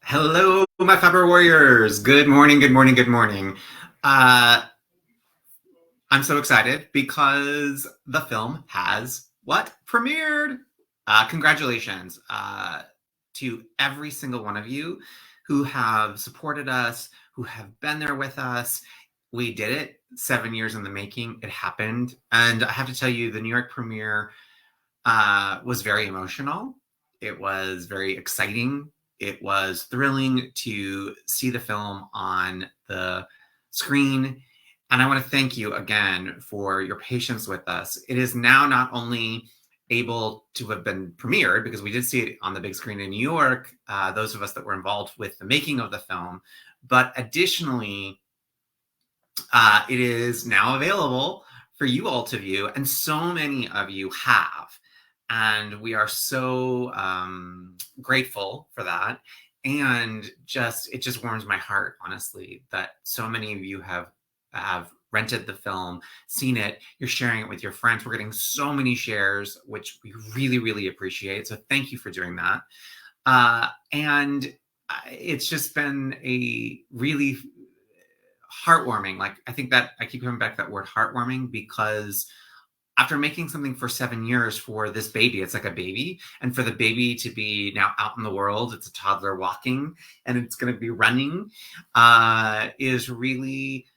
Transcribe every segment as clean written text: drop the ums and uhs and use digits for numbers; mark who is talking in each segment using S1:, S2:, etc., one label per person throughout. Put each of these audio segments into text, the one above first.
S1: Hello, my Fiber Warriors. Good morning, good morning, good morning. I'm so excited because the film has what? Premiered. Congratulations to every single one of you who have supported us, who have been there with us. We did it 7 years in the making. It happened. And I have to tell you, the New York premiere was very emotional. It was very exciting. It was thrilling to see the film on the screen. And I want to thank you again for your patience with us. It is now not only able to have been premiered, because we did see it on the big screen in New York, those of us that were involved with the making of the film, but additionally, it is now available for you all to view, and so many of you have. And we are so grateful for that. And it just warms my heart, honestly, that so many of you have rented the film, seen it, you're sharing it with your friends. We're getting so many shares, which we really, really appreciate. So thank you for doing that. And it's just been a really heartwarming. Like, I think that I keep coming back to that word heartwarming, because after making something for 7 years for this baby, it's like a baby, and for the baby to be now out in the world, it's a toddler walking and it's going to be running, is really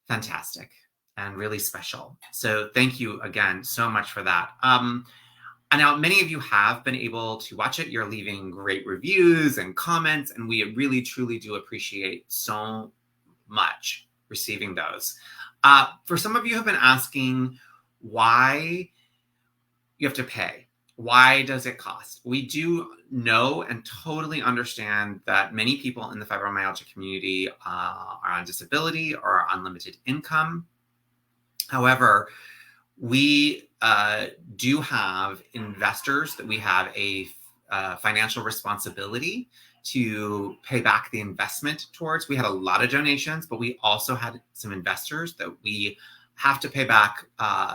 S1: fantastic and really special. So thank you again so much for that. And now many of you have been able to watch it. You're leaving great reviews and comments, and we really, truly do appreciate so much receiving those. For some of you have been asking why you have to pay. Why does it cost? We do know and totally understand that many people in the fibromyalgia community are on disability or on limited income. However, we do have investors that we have a financial responsibility to pay back the investment towards. We had a lot of donations, but we also had some investors that we have to pay back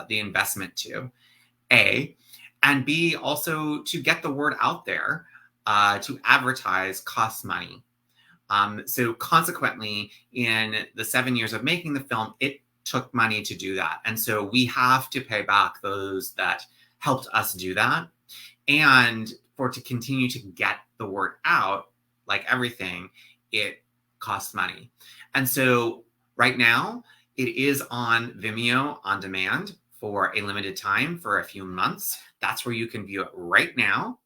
S1: the investment to, A, and B, also to get the word out there, to advertise costs money. So consequently, in the 7 years of making the film, it took money to do that. And so we have to pay back those that helped us do that. And to continue to get the word out, like everything, it costs money. And so right now, it is on Vimeo On Demand for a limited time, for a few months. That's where you can view it right now.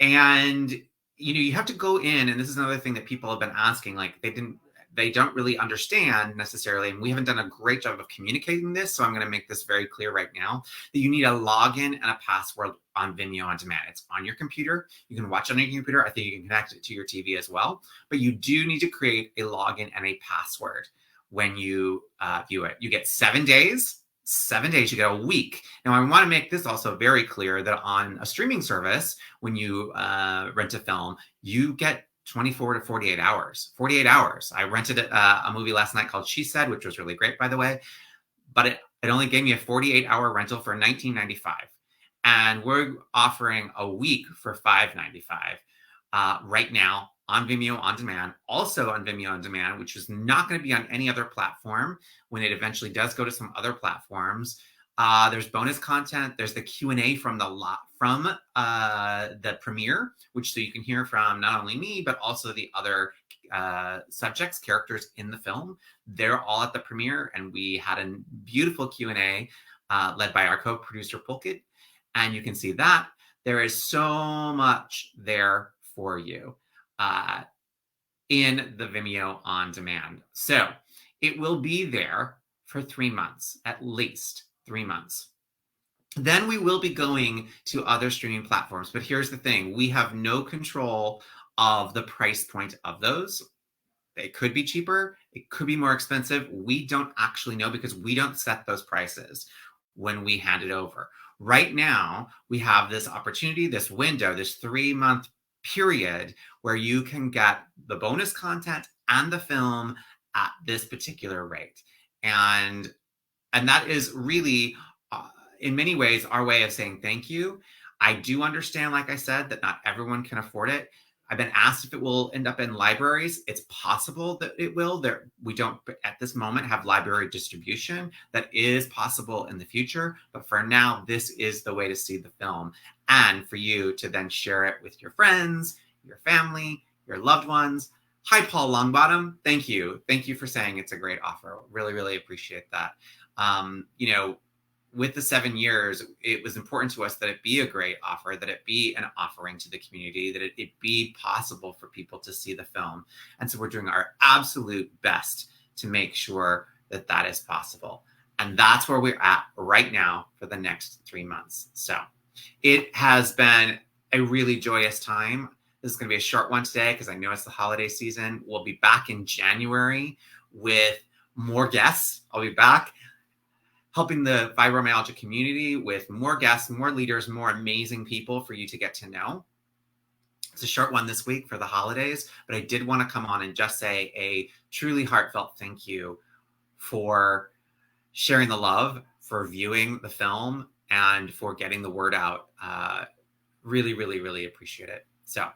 S1: And you have to go in, and this is another thing that people have been asking, like they don't really understand necessarily, and we haven't done a great job of communicating this, so I'm going to make this very clear right now, that you need a login and a password on Vimeo On Demand. It's on your computer. You can watch it on your computer. I think you can connect it to your TV as well, but you do need to create a login and a password when you view it. You get 7 days. 7 days, you get a week. Now, I want to make this also very clear that on a streaming service, when you rent a film, you get 24 to 48 hours. 48 hours. I rented a movie last night called She Said, which was really great, by the way, but it only gave me a 48-hour rental for $19.95. And we're offering a week for $5.95 right now on Vimeo On Demand, also on Vimeo On Demand, which is not going to be on any other platform when it eventually does go to some other platforms. There's bonus content. There's the Q&A from the premiere, which so you can hear from not only me, but also the other subjects, characters in the film. They're all at the premiere, and we had a beautiful Q&A led by our co-producer Pulkit, and you can see that. There is so much there for you in the Vimeo On Demand. So it will be there for 3 months, at least 3 months. Then we will be going to other streaming platforms. But here's the thing. We have no control of the price point of those. It could be cheaper. It could be more expensive. We don't actually know, because we don't set those prices when we hand it over. Right now, we have this opportunity, this window, this 3-month period where you can get the bonus content and the film at this particular rate. And that is really, in many ways, our way of saying thank you. I do understand, like I said, that not everyone can afford it. I've been asked if it will end up in libraries. It's possible that it will. We don't, at this moment, have library distribution. That is possible in the future. But for now, this is the way to see the film and for you to then share it with your friends, your family, your loved ones. Hi, Paul Longbottom. Thank you. Thank you for saying it's a great offer. Really, really appreciate that. With the 7 years, it was important to us that it be a great offer, that it be an offering to the community, that it be possible for people to see the film. And so we're doing our absolute best to make sure that that is possible. And that's where we're at right now for the next 3 months. So it has been a really joyous time. This is going to be a short one today because I know it's the holiday season. We'll be back in January with more guests. I'll be back helping the fibromyalgia community with more guests, more leaders, more amazing people for you to get to know. It's a short one this week for the holidays, but I did want to come on and just say a truly heartfelt thank you for sharing the love, for viewing the film, and for getting the word out. Really, really, really appreciate it. So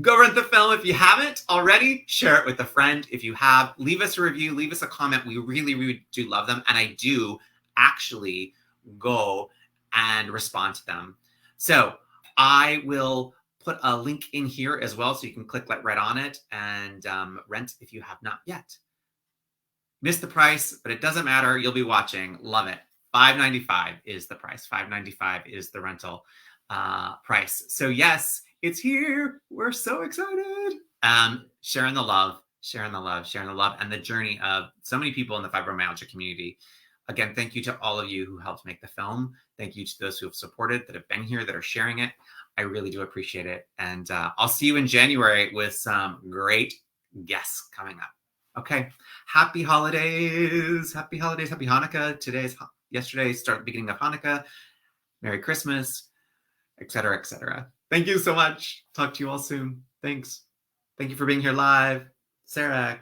S1: go rent the film. If you haven't already, share it with a friend. If you have, leave us a review, leave us a comment. We really, really do love them. And I do actually go and respond to them. So I will put a link in here as well, so you can click right on it and rent if you have not yet. Missed the price, but it doesn't matter. You'll be watching. Love it. $5.95 is the price. $5.95 is the rental price. So yes, it's here. We're so excited. Sharing the love, sharing the love, sharing the love, and the journey of so many people in the fibromyalgia community. Again, thank you to all of you who helped make the film. Thank you to those who have supported, that have been here, that are sharing it. I really do appreciate it. And I'll see you in January with some great guests coming up. Okay. Happy holidays. Happy holidays. Happy Hanukkah. Yesterday, start the beginning of Hanukkah. Merry Christmas, etc., etc. Thank you so much. Talk to you all soon. Thanks. Thank you for being here live. Sarah,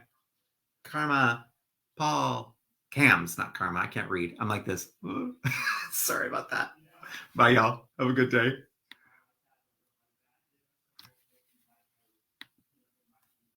S1: Karma, Paul, Cam's not Karma. I can't read. I'm like this. Sorry about that. Bye, y'all. Have a good day.